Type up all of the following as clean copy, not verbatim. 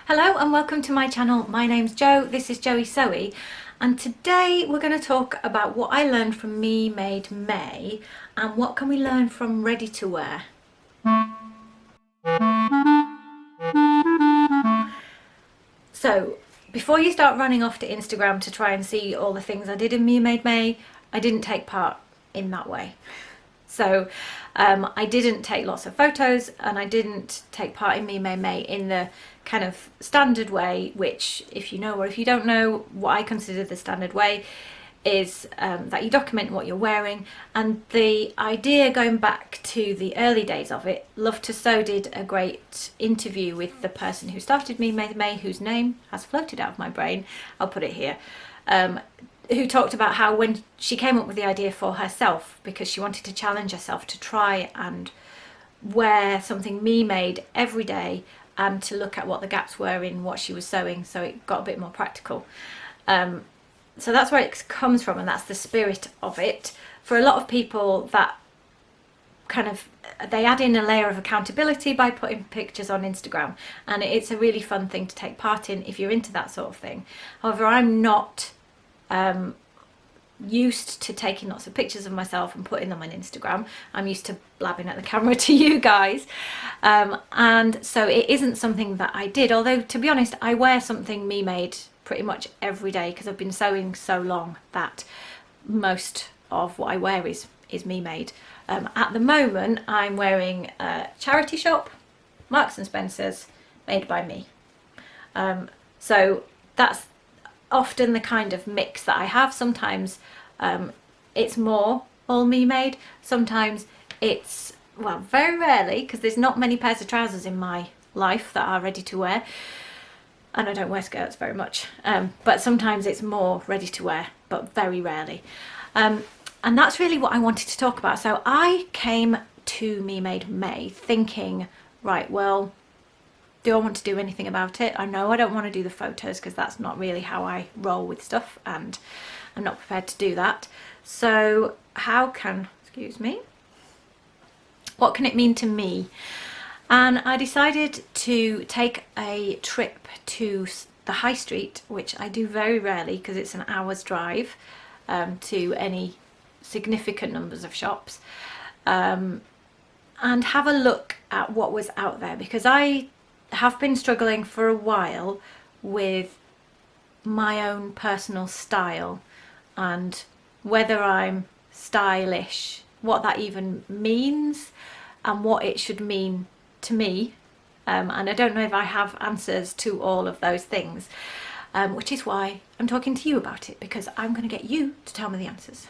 Hello and welcome to my channel. My name's Jo, this is Joey Sewy, and today we're going to talk about what I learned from Me Made May and what can we learn from ready to wear. So before you start running off to Instagram to try and see all the things I did in Me Made May, I didn't take part in that way. So I didn't take lots of photos and I didn't take part in Me Made May in the kind of standard way, which if you know or if you don't know, what I consider the standard way is that you document what you're wearing. And the idea going back to the early days of it, Love to Sew did a great interview with the person who started Me Made May, whose name has floated out of my brain. I'll put it here. Who talked about how when she came up with the idea for herself, because she wanted to challenge herself to try and wear something Me made every day and to look at what the gaps were in what she was sewing, so it got a bit more practical. So that's where it comes from, and that's the spirit of it. For a lot of people, that kind of, they add in a layer of accountability by putting pictures on Instagram, and it's a really fun thing to take part in if you're into that sort of thing. However, I'm not used to taking lots of pictures of myself and putting them on Instagram. I'm used to blabbing at the camera to you guys, and so it isn't something that I did, although to be honest I wear something Me made pretty much every day because I've been sewing so long that most of what I wear is Me made. At the moment I'm wearing a charity shop, Marks and Spencer's, made by me. So that's often the kind of mix that I have. Sometimes it's more all Me made, sometimes it's, well, very rarely, because there's not many pairs of trousers in my life that are ready to wear, and I don't wear skirts very much, but sometimes it's more ready to wear, but very rarely. And that's really what I wanted to talk about. So I came to Me Made May thinking, right, well, do I want to do anything about it? I know I don't want to do the photos because that's not really how I roll with stuff, and I'm not prepared to do that. So how can, excuse me, what can it mean to me? And I decided to take a trip to the high street, which I do very rarely because it's an hour's drive to any significant numbers of shops, and have a look at what was out there, because I have been struggling for a while with my own personal style and whether I'm stylish, what that even means and what it should mean to me, and I don't know if I have answers to all of those things, which is why I'm talking to you about it, because I'm going to get you to tell me the answers.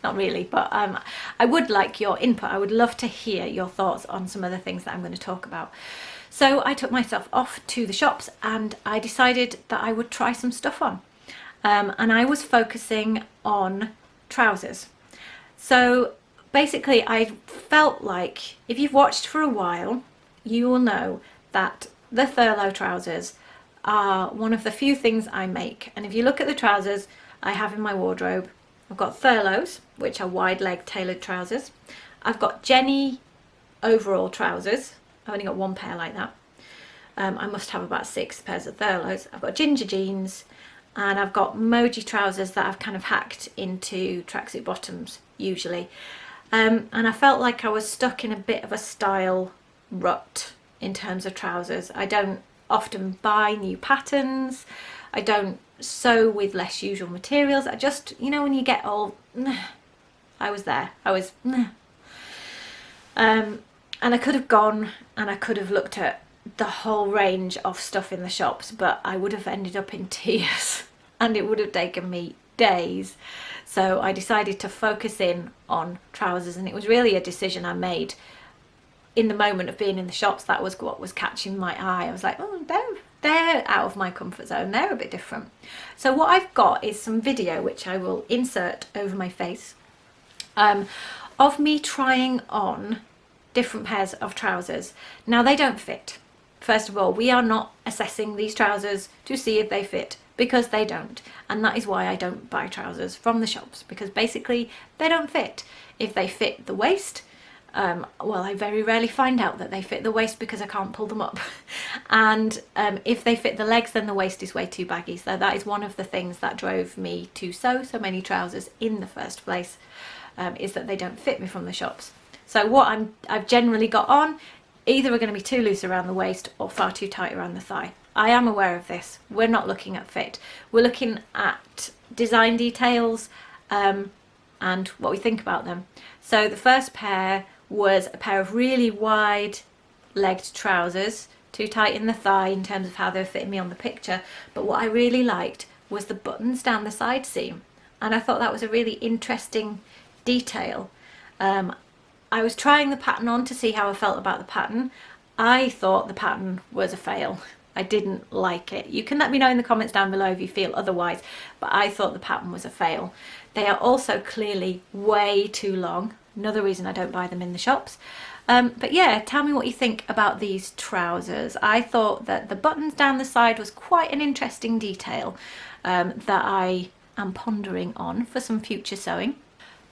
Not really, but I would like your input. I would love to hear your thoughts on some of the things that I'm going to talk about. So I took myself off to the shops and I decided that I would try some stuff on, and I was focusing on trousers. So basically I felt like, if you've watched for a while, you will know that the Thurlow trousers are one of the few things I make. And if you look at the trousers I have in my wardrobe, I've got Thurlows, which are wide leg tailored trousers. I've got Jenny overall trousers. I've only got one pair like that. I must have about 6 pairs of Thurlows. I've got ginger jeans, and I've got Moji trousers that I've kind of hacked into tracksuit bottoms usually. And I felt like I was stuck in a bit of a style rut in terms of trousers. I don't often buy new patterns. I don't sew with less usual materials. I just, you know, when you get old, I was there. I was, and I could have gone and I could have looked at the whole range of stuff in the shops, but I would have ended up in tears and it would have taken me days. So I decided to focus in on trousers, and it was really a decision I made in the moment of being in the shops. That was what was catching my eye. I was like, oh, they're out of my comfort zone, they're a bit different. So what I've got is some video which I will insert over my face, of me trying on different pairs of trousers. Now they don't fit. First of all, we are not assessing these trousers to see if they fit, because they don't, and that is why I don't buy trousers from the shops, because basically they don't fit. If they fit the waist Well, I very rarely find out that they fit the waist because I can't pull them up. And if they fit the legs, then the waist is way too baggy. So that is one of the things that drove me to sew so many trousers in the first place, is that they don't fit me from the shops. So what I've generally got on either are going to be too loose around the waist or far too tight around the thigh. I am aware of this. We're not looking at fit. We're looking at design details and what we think about them. So the first pair was a pair of really wide legged trousers, too tight in the thigh in terms of how they were fitting me on the picture, but what I really liked was the buttons down the side seam, and I thought that was a really interesting detail. I was trying the pattern on to see how I felt about the pattern. I thought the pattern was a fail. I didn't like it. You can let me know in the comments down below if you feel otherwise, but I thought the pattern was a fail. They are also clearly way too long. Another reason I don't buy them in the shops. But yeah, tell me what you think about these trousers. I thought that the buttons down the side was quite an interesting detail that I am pondering on for some future sewing.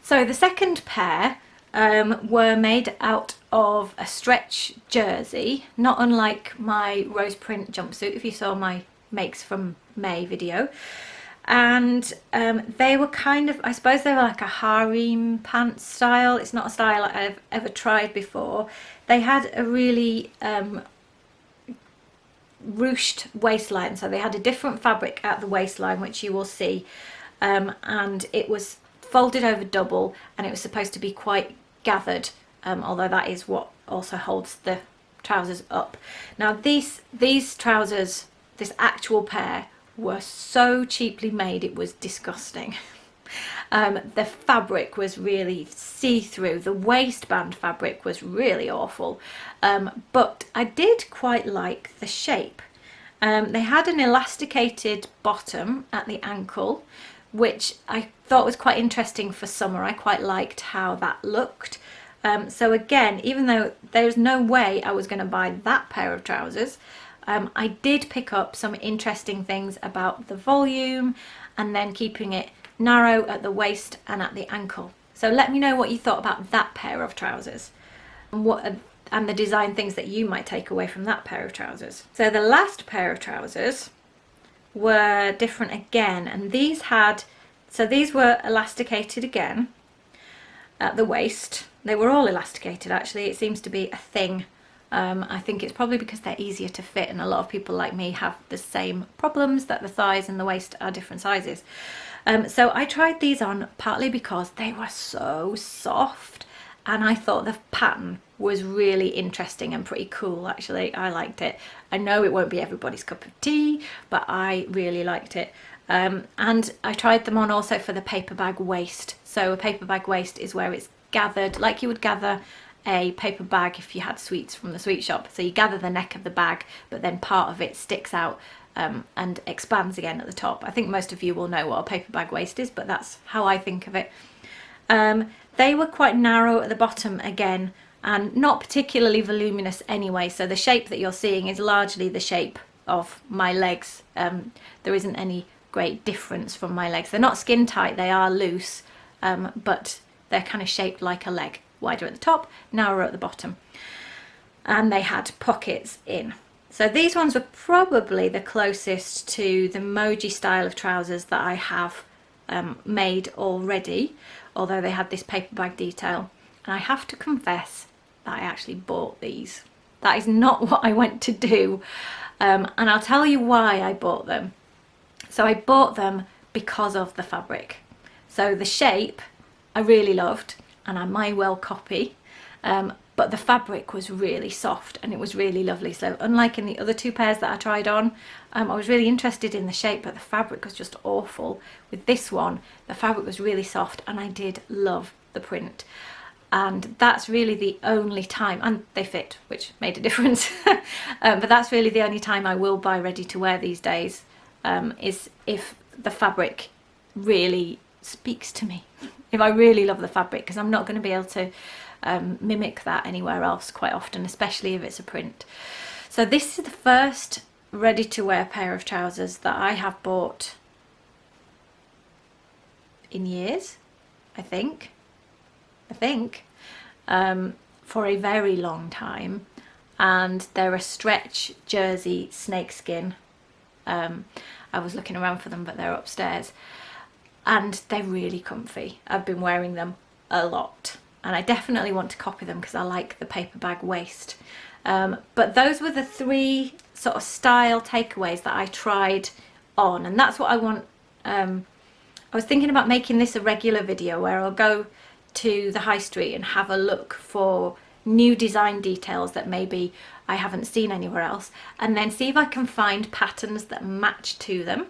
So the second pair were made out of a stretch jersey, not unlike my rose print jumpsuit, if you saw my makes from May video. And they were kind of, I suppose they were like a harem pants style. It's not a style I've ever tried before. They had a really ruched waistline, so they had a different fabric at the waistline, which you will see, and it was folded over double, and it was supposed to be quite gathered, although that is what also holds the trousers up. Now these trousers, this actual pair, were so cheaply made it was disgusting. The fabric was really see-through, the waistband fabric was really awful, but I did quite like the shape. They had an elasticated bottom at the ankle, which I thought was quite interesting for summer. I quite liked how that looked. So again, even though there's no way I was going to buy that pair of trousers, I did pick up some interesting things about the volume and then keeping it narrow at the waist and at the ankle. So let me know what you thought about that pair of trousers and the design things that you might take away from that pair of trousers. So the last pair of trousers were different again, and these were elasticated again at the waist. They were all elasticated actually. It seems to be a thing. I think it's probably because they're easier to fit, and a lot of people like me have the same problems, that the thighs and the waist are different sizes. So I tried these on partly because they were so soft, and I thought the pattern was really interesting and pretty cool actually. I liked it. I know it won't be everybody's cup of tea, but I really liked it. And I tried them on also for the paper bag waist. So a paper bag waist is where it's gathered like you would gather a paper bag if you had sweets from the sweet shop. So you gather the neck of the bag, but then part of it sticks out and expands again at the top. I think most of you will know what a paper bag waist is, but that's how I think of it. They were quite narrow at the bottom again, and not particularly voluminous anyway, so the shape that you're seeing is largely the shape of my legs. There isn't any great difference from my legs. They're not skin tight, they are loose, but they're kind of shaped like a leg. Wider at the top, narrower at the bottom, and they had pockets in. So these ones were probably the closest to the Moji style of trousers that I have made already, although they had this paper bag detail. And I have to confess that I actually bought these. That is not what I went to do, and I'll tell you why I bought them. So I bought them because of the fabric. So the shape I really loved, and I might well copy, but the fabric was really soft and it was really lovely. So unlike in the other two pairs that I tried on, I was really interested in the shape, but the fabric was just awful. With this one, the fabric was really soft and I did love the print. And that's really the only time, and they fit, which made a difference, but that's really the only time I will buy ready to wear these days, is if the fabric really speaks to me. If I really love the fabric, because I'm not going to be able to mimic that anywhere else quite often, especially if it's a print. So this is the first ready-to-wear pair of trousers that I have bought in years, I think. for a very long time, and they're a stretch jersey snakeskin. I was looking around for them, but they're upstairs, and they're really comfy. I've been wearing them a lot, and I definitely want to copy them because I like the paper bag waist. But those were the 3 sort of style takeaways that I tried on, and that's what I want. I was thinking about making this a regular video where I'll go to the high street and have a look for new design details that maybe I haven't seen anywhere else, and then see if I can find patterns that match to them.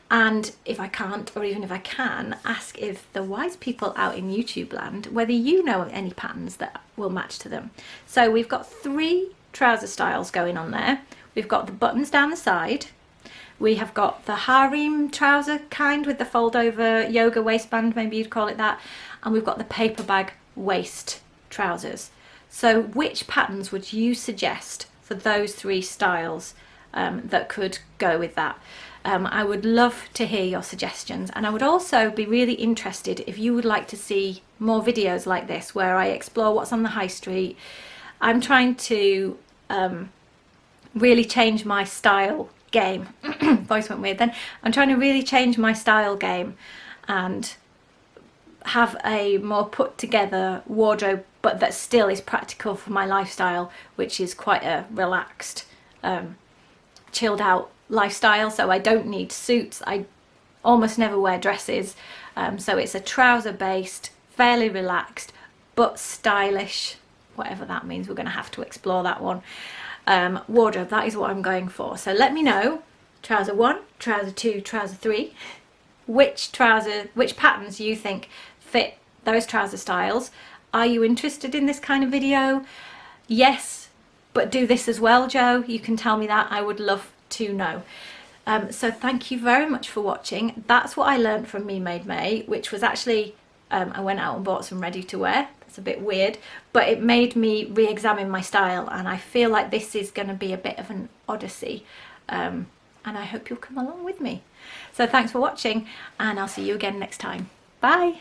And if I can't, or even if I can, ask if the wise people out in YouTube land, whether you know of any patterns that will match to them. So we've got 3 trouser styles going on there. We've got the buttons down the side. We have got the harem trouser kind with the fold over yoga waistband, maybe you'd call it that. And we've got the paper bag waist trousers. So which patterns would you suggest for those 3 styles that could go with that? I would love to hear your suggestions, and I would also be really interested if you would like to see more videos like this where I explore what's on the high street. I'm trying to really change my style game. Voice went weird then. I'm trying to really change my style game and have a more put together wardrobe, but that still is practical for my lifestyle, which is quite a relaxed, chilled out lifestyle. So I don't need suits, I almost never wear dresses, so it's a trouser based, fairly relaxed but stylish, whatever that means. We're going to have to explore that one. Wardrobe, that is what I'm going for. So let me know, trouser 1, trouser 2, trouser 3, which patterns you think fit those trouser styles. Are you interested in this kind of video? Yes, but do this as well, Joe. You can tell me that. I would love to know. So thank you very much for watching. That's what I learned from Me Made May, which was actually I went out and bought some ready to wear. It's a bit weird, but it made me re-examine my style, and I feel like this is going to be a bit of an odyssey, and I hope you'll come along with me. So thanks for watching, and I'll see you again next time. Bye.